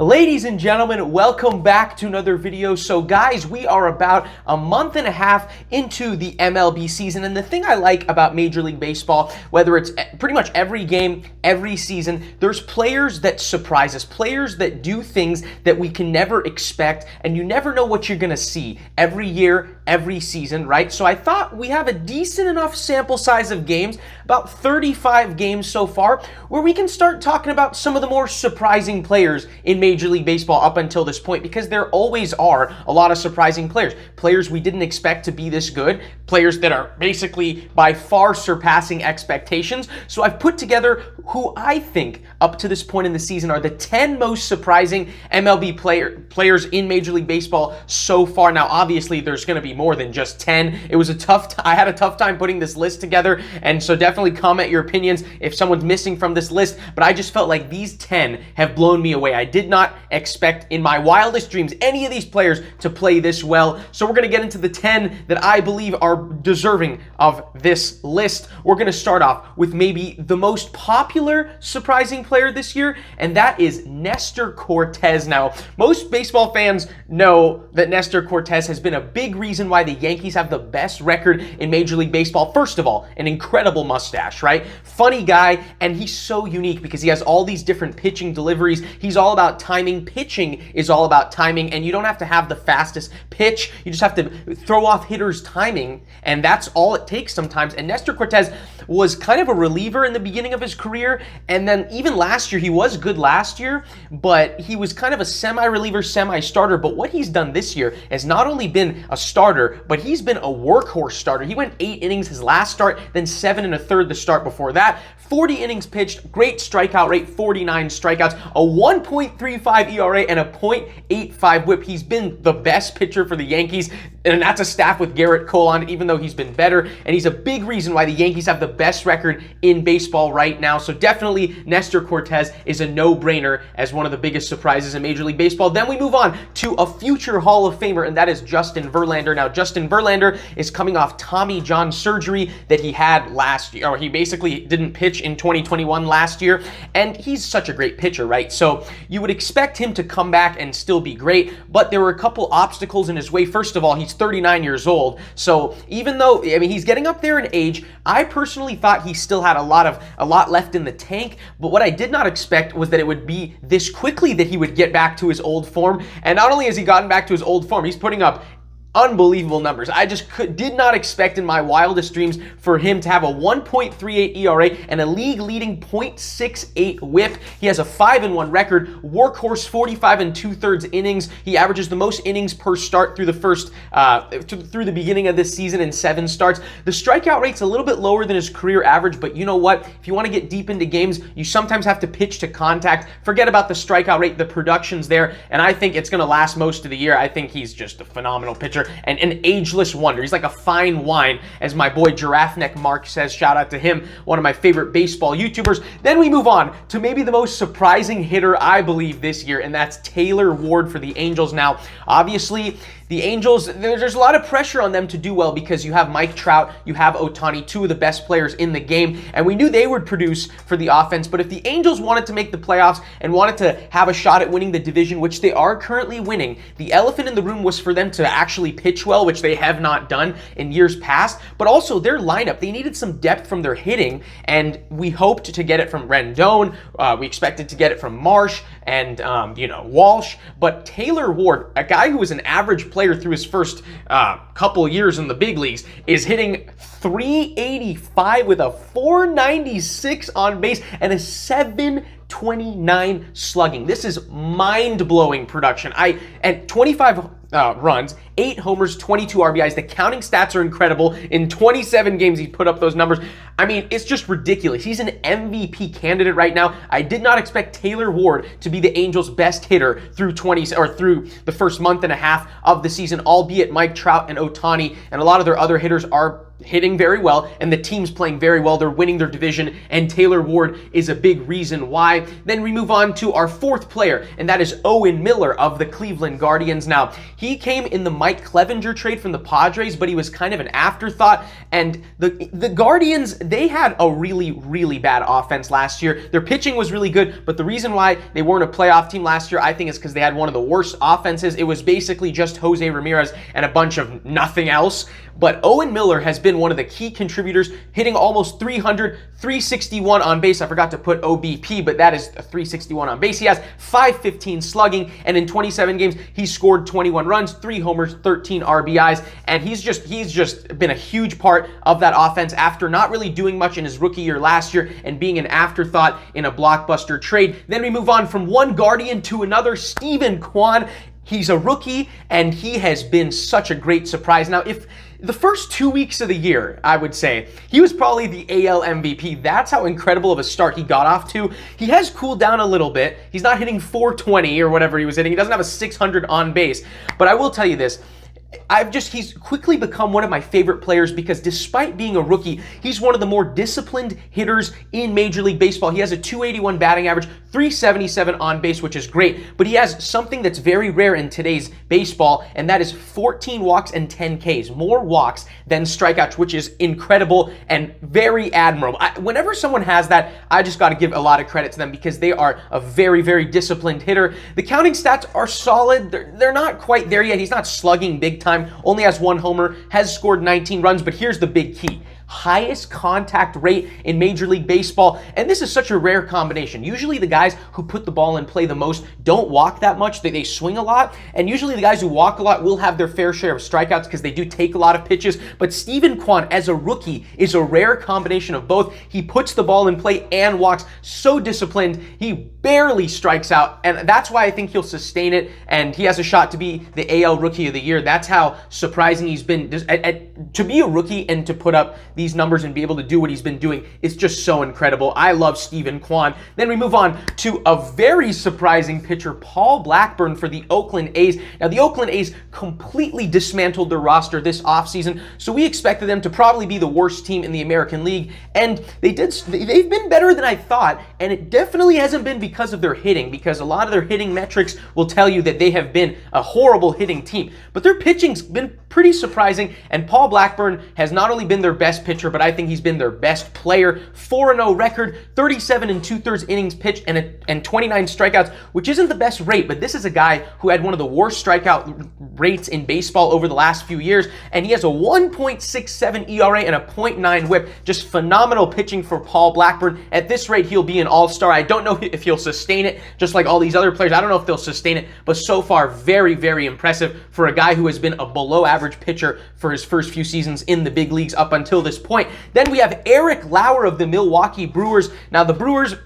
Ladies and gentlemen, welcome back to another video. So guys, we are about a month and a half into the MLB season, and the thing I like about Major League Baseball, whether it's pretty much every game, every season, there's players that surprise us, players that do things that we can never expect, and you never know what you're gonna see every year, every season, right? So I thought we have a decent enough sample size of games, about 35 games so far, where we can start talking about some of the more surprising players in Major League Baseball up until this point, because there always are a lot of surprising players. Players we didn't expect to be this good, players that are basically by far surpassing expectations. So I've put together who I think up to this point in the season are the 10 most surprising MLB players in Major League Baseball so far. Now, obviously, there's going to be more than just 10. It was I had a tough time putting this list together, and so definitely comment your opinions if someone's missing from this list, but I just felt like these 10 have blown me away. I did not expect in my wildest dreams any of these players to play this well. So we're going to get into the 10 that I believe are deserving of this list. We're going to start off with maybe the most popular surprising player this year, and that is Nestor Cortez. Now, most baseball fans know that Nestor Cortez has been a big reason why the Yankees have the best record in Major League Baseball. First of all, an incredible mustache, right? Funny guy, and he's so unique because he has all these different pitching deliveries. He's all about timing. Pitching is all about timing, and you don't have to have the fastest pitch. You just have to throw off hitters' timing, and that's all it takes sometimes. And Nestor Cortez was kind of a reliever in the beginning of his career, and then even last year, he was good last year, but he was kind of a semi-reliever, semi-starter. But what he's done this year has not only been a starter, but he's been a workhorse starter. He went 8 innings his last start, then 7 1/3 the start before that. 40 innings pitched, great strikeout rate, 49 strikeouts, a 1.35 ERA, and a .85 whip. He's been the best pitcher for the Yankees, and that's a staff with Garrett Cole on it, even though he's been better, and he's a big reason why the Yankees have the best record in baseball right now. So definitely Nestor Cortez is a no-brainer as one of the biggest surprises in Major League Baseball. Then we move on to a future Hall of Famer, and that is Justin Verlander. Now, Justin Verlander is coming off Tommy John surgery that he had last year, or he basically didn't pitch in 2021 last year, and he's such a great pitcher, right? So you would expect him to come back and still be great, but there were a couple obstacles in his way. First of all, he's 39 years old, so even though, I mean, he's getting up there in age, I personally thought he still had a lot left in the tank, but what I did not expect was that it would be this quickly that he would get back to his old form. And not only has he gotten back to his old form, he's putting up unbelievable numbers. I just did not expect in my wildest dreams for him to have a 1.38 ERA and a league-leading .68 whip. He has a 5-1 record, workhorse 45 2/3 innings. He averages the most innings per start through the through the beginning of this season in 7 starts. The strikeout rate's a little bit lower than his career average, but you know what? If you want to get deep into games, you sometimes have to pitch to contact. Forget about the strikeout rate. The production's there, and I think it's going to last most of the year. I think he's just a phenomenal pitcher and an ageless wonder. He's like a fine wine, as my boy Giraffe Neck Mark says. Shout out to him, one of my favorite baseball YouTubers. Then we move on to maybe the most surprising hitter, I believe, this year, and that's Taylor Ward for the Angels. Now, obviously, the Angels, there's a lot of pressure on them to do well because you have Mike Trout, you have Ohtani, 2 of the best players in the game, and we knew they would produce for the offense. But if the Angels wanted to make the playoffs and wanted to have a shot at winning the division, which they are currently winning, the elephant in the room was for them to actually pitch well, which they have not done in years past. But also their lineup, they needed some depth from their hitting, and we hoped to get it from Rendon. We expected to get it from Marsh and Walsh. But Taylor Ward, a guy who was an average player through his first couple years in the big leagues, is hitting .385 with a .496 on base and a .729 slugging. This is mind-blowing production. And 25 runs, 8 homers, 22 RBIs. The counting stats are incredible. In 27 games, he's put up those numbers. I mean, it's just ridiculous. He's an MVP candidate right now. I did not expect Taylor Ward to be the Angels' best hitter through through the first month and a half of the season, albeit Mike Trout and Ohtani and a lot of their other hitters are hitting very well, and the team's playing very well. They're winning their division, and Taylor Ward is a big reason why. Then we move on to our fourth player, and that is Owen Miller of the Cleveland Guardians. Now, he came in the Mike Clevenger trade from the Padres, but he was kind of an afterthought, and the Guardians, they had a really, really bad offense last year. Their pitching was really good, but the reason why they weren't a playoff team last year, I think, is because they had one of the worst offenses. It was basically just Jose Ramirez and a bunch of nothing else. But Owen Miller has been one of the key contributors, hitting almost 300, 361 on base. I forgot to put OBP, but that is a 361 on base. He has 515 slugging, and in 27 games, he scored 21 runs, 3 homers, 13 RBIs, and he's just been a huge part of that offense after not really doing much in his rookie year last year and being an afterthought in a blockbuster trade. Then we move on from one Guardian to another, Steven Kwan. He's a rookie, and he has been such a great surprise. Now, if the first 2 weeks of the year, I would say, he was probably the AL MVP. That's how incredible of a start he got off to. He has cooled down a little bit. He's not hitting 420 or whatever he was hitting. He doesn't have a 600 on base. But I will tell you this. He's quickly become one of my favorite players because despite being a rookie, he's one of the more disciplined hitters in Major League Baseball. He has a 281 batting average, 377 on base, which is great, but he has something that's very rare in today's baseball, and that is 14 walks and 10 Ks, more walks than strikeouts, which is incredible and very admirable. Whenever someone has that, I just got to give a lot of credit to them because they are a very, very disciplined hitter. The counting stats are solid. They're not quite there yet. He's not slugging big time, only has 1 homer, has scored 19 runs, but here's the big key. Highest contact rate in Major League Baseball, and this is such a rare combination. Usually the guys who put the ball in play the most don't walk that much, they swing a lot, and usually the guys who walk a lot will have their fair share of strikeouts because they do take a lot of pitches, but Steven Kwan, as a rookie, is a rare combination of both. He puts the ball in play and walks, so disciplined, he barely strikes out, and that's why I think he'll sustain it, and he has a shot to be the AL Rookie of the Year. That's how surprising he's been. To be a rookie and to put up these numbers and be able to do what he's been doing is just so incredible. I love Steven Kwan. Then we move on to a very surprising pitcher, Paul Blackburn for the Oakland A's. Now, the Oakland A's completely dismantled their roster this offseason, so we expected them to probably be the worst team in the American League, and they've been better than I thought, and it definitely hasn't been because of their hitting, because a lot of their hitting metrics will tell you that they have been a horrible hitting team, but their pitching's been pretty surprising, and Paul Blackburn has not only been their best pitcher, but I think he's been their best player. 4-0 record, 37 2/3 innings pitched, and 29 strikeouts, which isn't the best rate, but this is a guy who had one of the worst strikeout rates in baseball over the last few years, and he has a 1.67 ERA and a .9 whip. Just phenomenal pitching for Paul Blackburn. At this rate, he'll be an all-star. I don't know if he'll sustain it, just like all these other players. I don't know if they'll sustain it, but so far, very, very impressive for a guy who has been a below-average pitcher for his first few seasons in the big leagues up until this point. Then we have Eric Lauer of the Milwaukee Brewers. Now, the Brewers,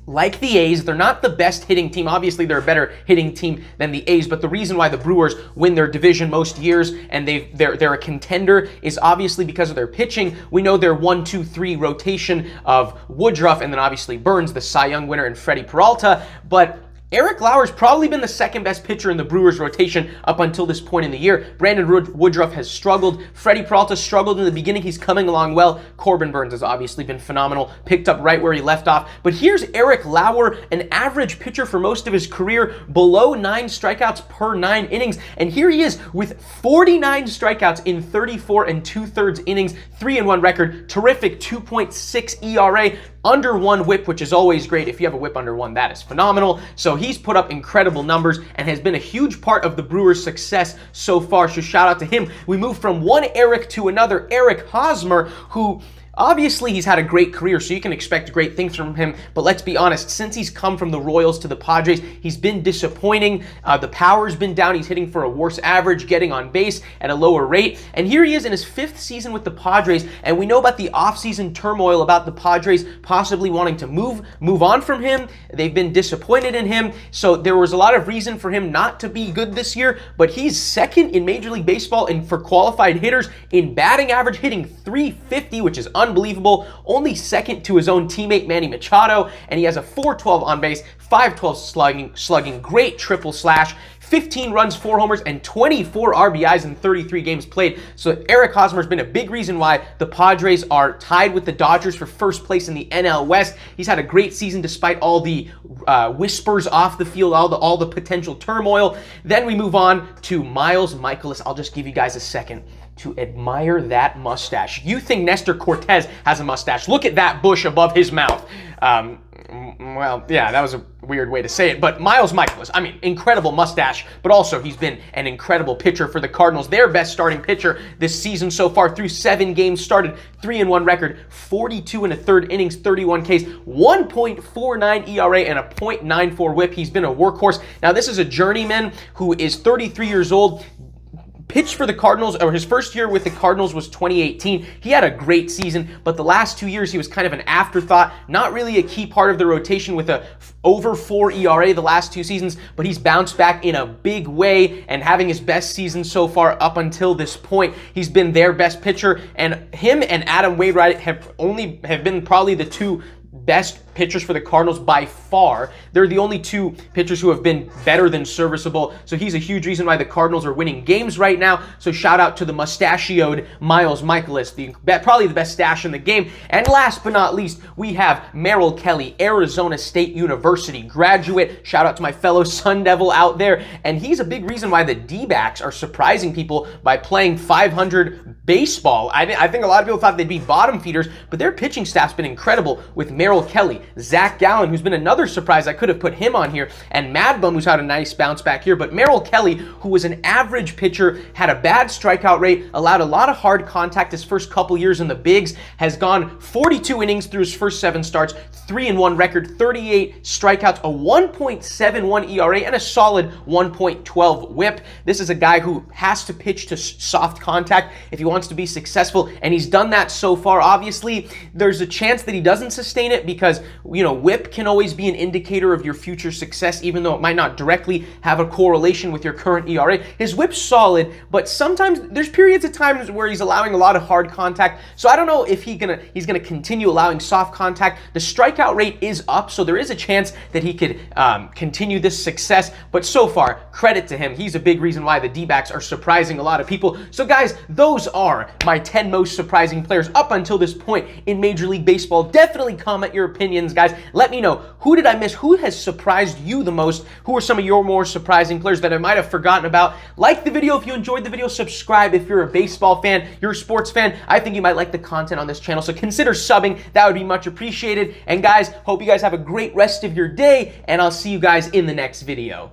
like the A's, they're not the best hitting team. Obviously, they're a better hitting team than the A's, but the reason why the Brewers win their division most years and they're a contender is obviously because of their pitching. We know their 1-2-3 rotation of Woodruff and then obviously Burns, the Cy Young winner, and Freddie Peralta, but Eric Lauer's probably been the second best pitcher in the Brewers rotation up until this point in the year. Brandon Woodruff has struggled. Freddie Peralta struggled in the beginning. He's coming along well. Corbin Burns has obviously been phenomenal, picked up right where he left off. But here's Eric Lauer, an average pitcher for most of his career, below 9 strikeouts per 9 innings. And here he is with 49 strikeouts in 34 2/3 innings, 3-1 record, terrific 2.6 ERA, under 1 whip, which is always great. If you have a whip under 1, that is phenomenal. So he's put up incredible numbers and has been a huge part of the Brewers' success so far. So shout out to him. We move from one Eric to another, Eric Hosmer, who obviously he's had a great career, so you can expect great things from him, but let's be honest, since he's come from the Royals to the Padres, he's been disappointing. The power's been down. He's hitting for a worse average, getting on base at a lower rate, and here he is in his 5th season with the Padres, and we know about the offseason turmoil about the Padres possibly wanting to move on from him. They've been disappointed in him, so there was a lot of reason for him not to be good this year, but he's 2nd in Major League Baseball and for qualified hitters in batting average, hitting .350, which is unbelievable, only 2nd to his own teammate Manny Machado, and he has a .412 on base, .512 slugging, great triple slash, 15 runs, 4 homers, and 24 RBIs in 33 games played. So Eric Hosmer's been a big reason why the Padres are tied with the Dodgers for first place in the NL West. He's had a great season despite all the whispers off the field, all the potential turmoil. Then we move on to Miles Michaelis. I'll just give you guys a second to admire that mustache. You think Nestor Cortez has a mustache? Look at that bush above his mouth. Well, yeah, that was a weird way to say it, but Miles Michaelis, I mean, incredible mustache, but also he's been an incredible pitcher for the Cardinals, their best starting pitcher this season so far through 7 games started, 3-1 record, 42 and a third innings, 31 Ks, 1.49 ERA, and a .94 whip. He's been a workhorse. Now, this is a journeyman who is 33 years old, pitched for the Cardinals, or his first year with the Cardinals was 2018. He had a great season, but the last 2 years he was kind of an afterthought, not really a key part of the rotation with a over 4 ERA the last 2 seasons, but he's bounced back in a big way and having his best season so far up until this point. He's been their best pitcher, and him and Adam Wainwright have been probably the 2 best pitchers for the Cardinals by far. They're the only 2 pitchers who have been better than serviceable, so he's a huge reason why the Cardinals are winning games right now. So shout out to the mustachioed Miles Michaelis, probably the best stash in the game. And last but not least, we have Merrill Kelly, Arizona State University graduate. Shout out to my fellow Sun Devil out there, and he's a big reason why the D-backs are surprising people by playing .500 baseball. I think a lot of people thought they'd be bottom feeders, but their pitching staff's been incredible with Merrill Kelly, Zach Gallen, who's been another surprise. I could have put him on here, and Mad Bum, who's had a nice bounce back here. But Merrill Kelly, who was an average pitcher, had a bad strikeout rate, allowed a lot of hard contact his first couple years in the bigs, has gone 42 innings through his first 7 starts, 3-1 record, 38 strikeouts, a 1.71 ERA, and a solid 1.12 whip. This is a guy who has to pitch to soft contact if he wants to be successful, and he's done that so far. Obviously, there's a chance that he doesn't sustain it because, you know, whip can always be an indicator of your future success, even though it might not directly have a correlation with your current ERA. His whip's solid, but sometimes there's periods of times where he's allowing a lot of hard contact. So I don't know if he's gonna continue allowing soft contact. The strikeout rate is up, so there is a chance that he could continue this success. But so far, credit to him. He's a big reason why the D-backs are surprising a lot of people. So guys, those are my 10 most surprising players up until this point in Major League Baseball. Definitely comment your opinions, guys. Let me know, who did I miss? Who has surprised you the most? Who are some of your more surprising players that I might have forgotten about? Like the video if you enjoyed the video. Subscribe if you're a baseball fan, you're a sports fan. I think you might like the content on this channel, so consider subbing. That would be much appreciated. And guys, hope you guys have a great rest of your day, and I'll see you guys in the next video.